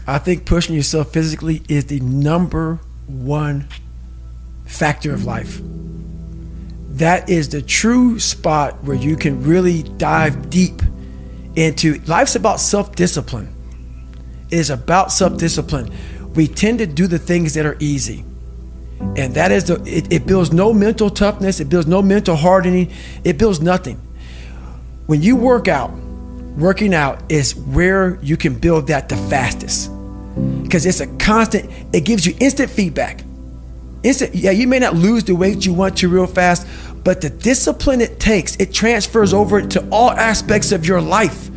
I think pushing yourself physically is the number one factor of life. That is the true spot where you can really dive deep into. Life's about self-discipline. It is about self-discipline. We tend to do the things that are easy. And that is it builds no mental toughness. It builds no mental hardening. It builds nothing. When you working out is where you can build that the fastest. Because it's a constant, it gives you instant feedback. Yeah, you may not lose the weight you want to real fast, but the discipline it takes, it transfers over to all aspects of your life.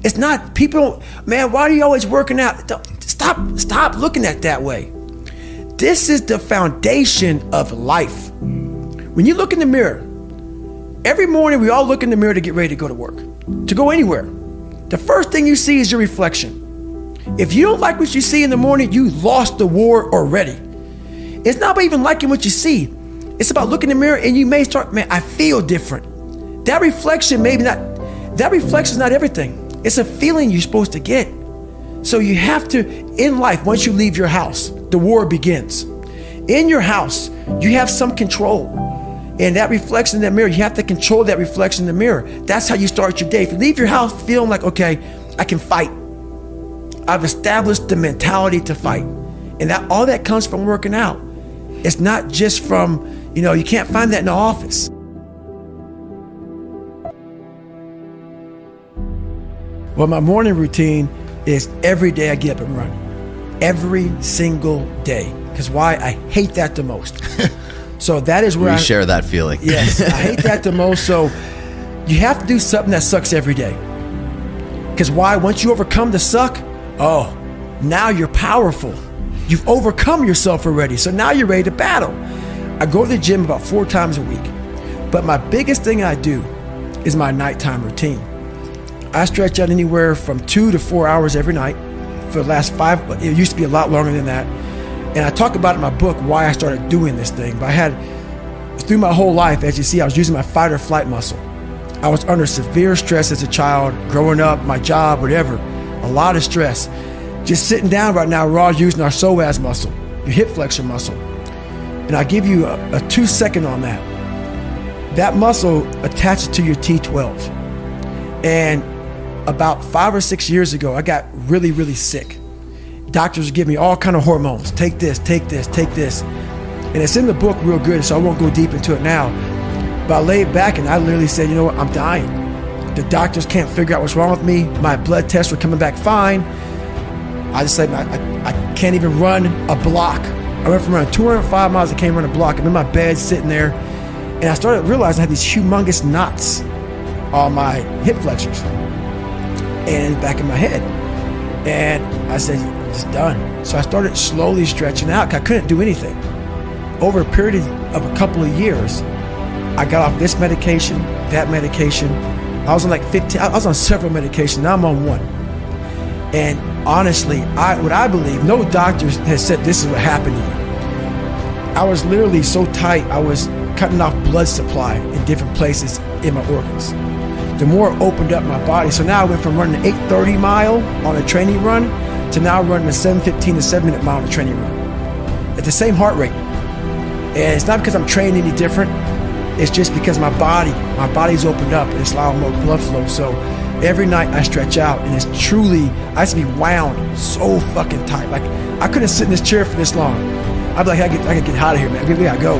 It's not, people, man, why are you always working out? Stop looking at it that way. This is the foundation of life. When you look in the mirror, every morning we all look in the mirror to get ready to go to work, to go anywhere. The first thing you see is your reflection. If you don't like what you see in the morning, you lost the war already. It's not about even liking what you see. It's about looking in the mirror and you may start, man, I feel different. That reflection is not everything. It's a feeling you're supposed to get. So you have to, in life, once you leave your house, the war begins. In your house, you have some control. And that reflection in the mirror, you have to control that reflection in the mirror. That's how you start your day. If you leave your house feeling like, okay, I can fight. I've established the mentality to fight. And that all that comes from working out. It's not just from, you can't find that in the office. Well, my morning routine is every day I get up and run. Every single day. Because why? I hate that the most. So that is where we share that feeling. Yes, I hate that the most. So you have to do something that sucks every day. Because why? Once you overcome the suck, now you're powerful. You've overcome yourself already. So now you're ready to battle. I go to the gym about 4 times a week. But my biggest thing I do is my nighttime routine. I stretch out anywhere from 2 to 4 hours every night for the last 5. It used to be a lot longer than that. And I talk about in my book why I started doing this thing. But through my whole life, as you see, I was using my fight or flight muscle. I was under severe stress as a child, growing up, my job, whatever. A lot of stress. Just sitting down right now, we're all using our psoas muscle, your hip flexor muscle. And I'll give you a 2-second on that. That muscle attaches to your T12. And about 5 or 6 years ago, I got really, really sick. Doctors would give me all kind of hormones. Take this, take this, take this. And it's in the book real good, so I won't go deep into it now. But I laid back and I literally said, you know what, I'm dying. The doctors can't figure out what's wrong with me. My blood tests were coming back fine. I just said, I can't even run a block. I went from running 205 miles, I can't run a block. I'm in my bed sitting there. And I started realizing I had these humongous knots on my hip flexors and back in my head. And I said, I'm just done. So I started slowly stretching out because I couldn't do anything. Over a period of a couple of years, I got off this medication, that medication. I was on like 15, I was on several medications, now I'm on one. And honestly, what I believe, no doctor has said this is what happened to me. I was literally so tight, I was cutting off blood supply in different places in my organs. The more it opened up my body. So now I went from running an 8:30 mile on a training run to now running a 7:15 to 7-minute mile on a training run at the same heart rate. And it's not because I'm training any different. It's just because my body's opened up and it's allowing more blood flow. So every night I stretch out and it's truly, I used to be wound so fucking tight. Like I couldn't sit in this chair for this long. I'd be like, I gotta get out of here, man. We gotta go.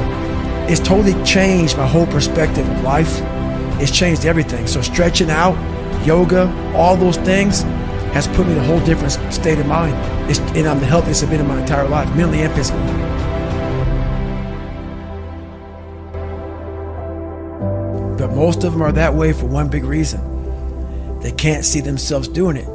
It's totally changed my whole perspective of life. It's changed everything. So stretching out, yoga, all those things has put me in a whole different state of mind. And I'm the healthiest I've been in my entire life, mentally and physically. But most of them are that way for one big reason. They can't see themselves doing it.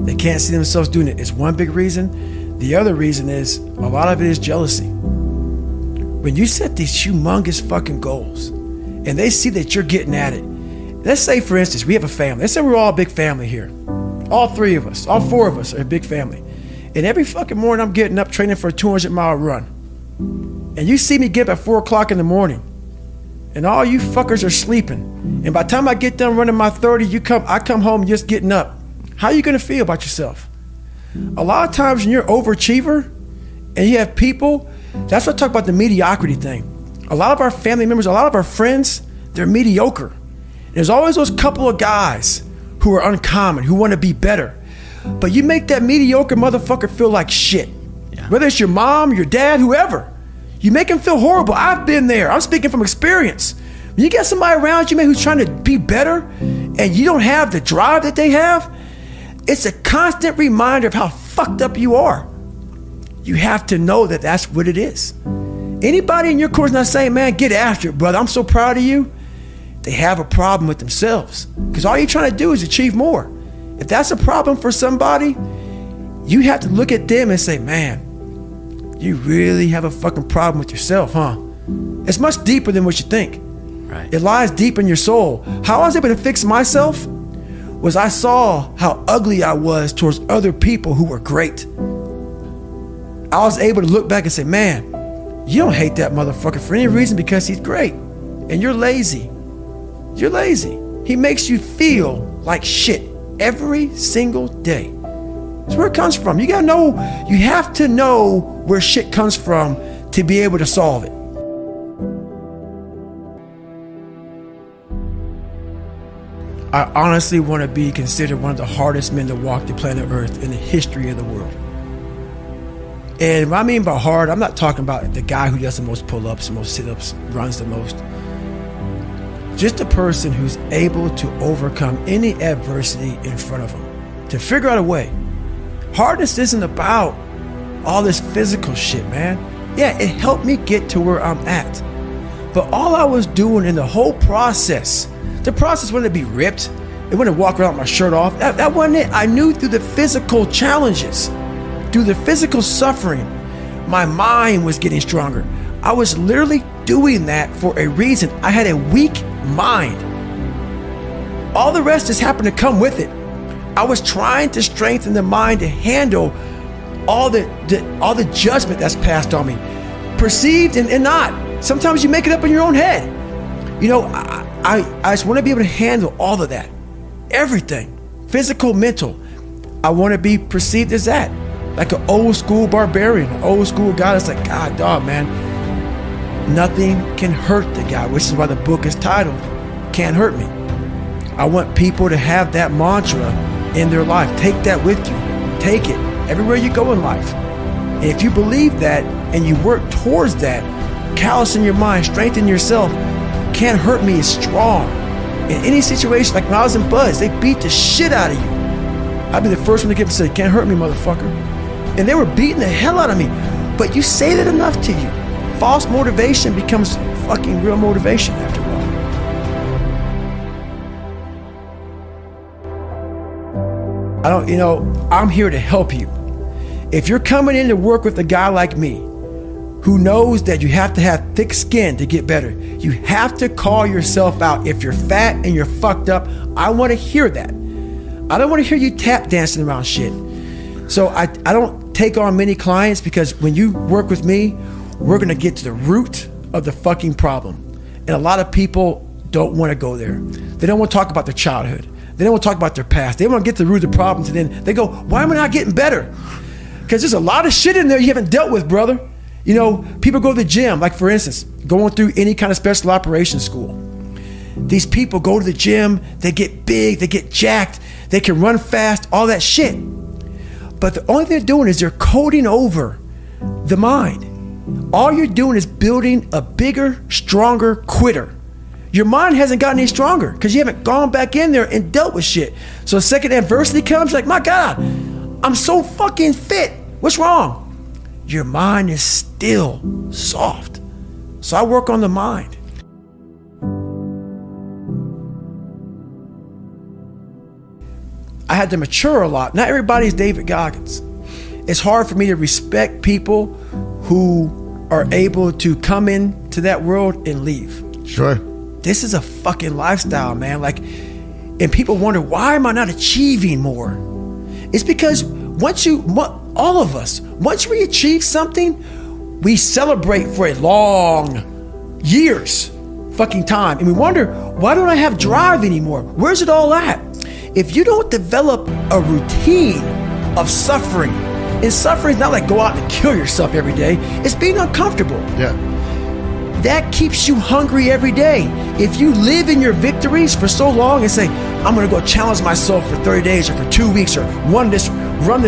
They can't see themselves doing it. It's one big reason. The other reason is, a lot of it is jealousy. When you set these humongous fucking goals and they see that you're getting at it, let's say, for instance, we have a family. Let's say we're all a big family here. All 3 of us, all 4 of us are a big family. And every fucking morning I'm getting up training for a 200-mile run. And you see me get up at 4 o'clock in the morning. And all you fuckers are sleeping. And by the time I get done running my 30, I come home just getting up. How are you gonna feel about yourself? A lot of times when you're an overachiever and you have people, that's what I talk about the mediocrity thing. A lot of our family members, a lot of our friends, they're mediocre. There's always those couple of guys who are uncommon, who want to be better. But you make that mediocre motherfucker feel like shit. Yeah. Whether it's your mom, your dad, whoever. You make him feel horrible. I've been there. I'm speaking from experience. When you get somebody around you, man, who's trying to be better and you don't have the drive that they have, it's a constant reminder of how fucked up you are. You have to know that that's what it is. Anybody in your course not saying, man, get after it, brother, I'm so proud of you, they have a problem with themselves. Because all you're trying to do is achieve more. If that's a problem for somebody, you have to look at them and say, man, you really have a fucking problem with yourself, huh? It's much deeper than what you think. Right. It lies deep in your soul. How I was able to fix myself was I saw how ugly I was towards other people who were great. I was able to look back and say, man, you don't hate that motherfucker for any reason because he's great. And you're lazy. You're lazy. He makes you feel like shit every single day. That's where it comes from. You gotta know, you have to know where shit comes from to be able to solve it. I honestly want to be considered one of the hardest men to walk the planet Earth in the history of the world. And what I mean by hard, I'm not talking about the guy who does the most pull-ups, the most sit-ups, runs the most. Just a person who's able to overcome any adversity in front of him, to figure out a way. Hardness isn't about all this physical shit, man. Yeah, it helped me get to where I'm at. But all I was doing in the whole process, the process wasn't to be ripped. It wasn't to walk around with my shirt off. That wasn't it. I knew through the physical challenges, through the physical suffering, my mind was getting stronger. I was literally doing that for a reason. I had a weak mind. All the rest just happened to come with it. I was trying to strengthen the mind to handle all the judgment that's passed on me, perceived and not. Sometimes you make it up in your own head. You know, I just want to be able to handle all of that, everything, physical, mental. I want to be perceived as that, like an old school barbarian, an old school guy that's like, God, dog, man, nothing can hurt the guy, which is why the book is titled, Can't Hurt Me. I want people to have that mantra in their life. Take that with you. Take it everywhere you go in life. And if you believe that and you work towards that, callous in your mind, strengthen yourself, Can't Hurt Me is strong. In any situation, like when I was in Buzz, they beat the shit out of you. I'd be the first one to get up and say, can't hurt me, motherfucker. And they were beating the hell out of me. But you say that enough to you, false motivation becomes fucking real motivation after a while. I'm here to help you. If you're coming in to work with a guy like me, who knows that you have to have thick skin to get better, you have to call yourself out. If you're fat and you're fucked up, I want to hear that. I don't want to hear you tap dancing around shit. So I don't take on many clients because when you work with me, we're going to get to the root of the fucking problem. And a lot of people don't want to go there. They don't want to talk about their childhood. They don't want to talk about their past. They want to get to the root of the problems, and then they go, why am I not getting better? Because there's a lot of shit in there you haven't dealt with, brother. You know, people go to the gym, like for instance, going through any kind of special operations school. These people go to the gym, they get big, they get jacked, they can run fast, all that shit. But the only thing they're doing is they're coding over the mind. All you're doing is building a bigger, stronger quitter. Your mind hasn't gotten any stronger because you haven't gone back in there and dealt with shit. So the second adversity comes, you're like, my God, I'm so fucking fit. What's wrong? Your mind is still soft. So I work on the mind. I had to mature a lot. Not everybody's David Goggins. It's hard for me to respect people who are able to come into that world and leave. Sure. This is a fucking lifestyle, man. And people wonder, why am I not achieving more? It's because all of us, once we achieve something, we celebrate for a long years fucking time. And we wonder, why don't I have drive anymore? Where's it all at? If you don't develop a routine of suffering. And suffering is not like go out and kill yourself every day. It's being uncomfortable. Yeah. That keeps you hungry every day. If you live in your victories for so long and say, I'm going to go challenge myself for 30 days or for 2 weeks or run this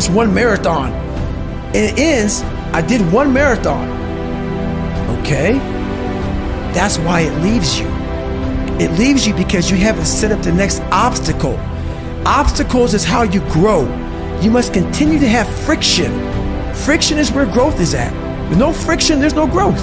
one marathon. And it ends, I did one marathon. Okay? That's why it leaves you. It leaves you because you haven't set up the next obstacle. Obstacles is how you grow. You must continue to have friction. Friction is where growth is at. With no friction, there's no growth.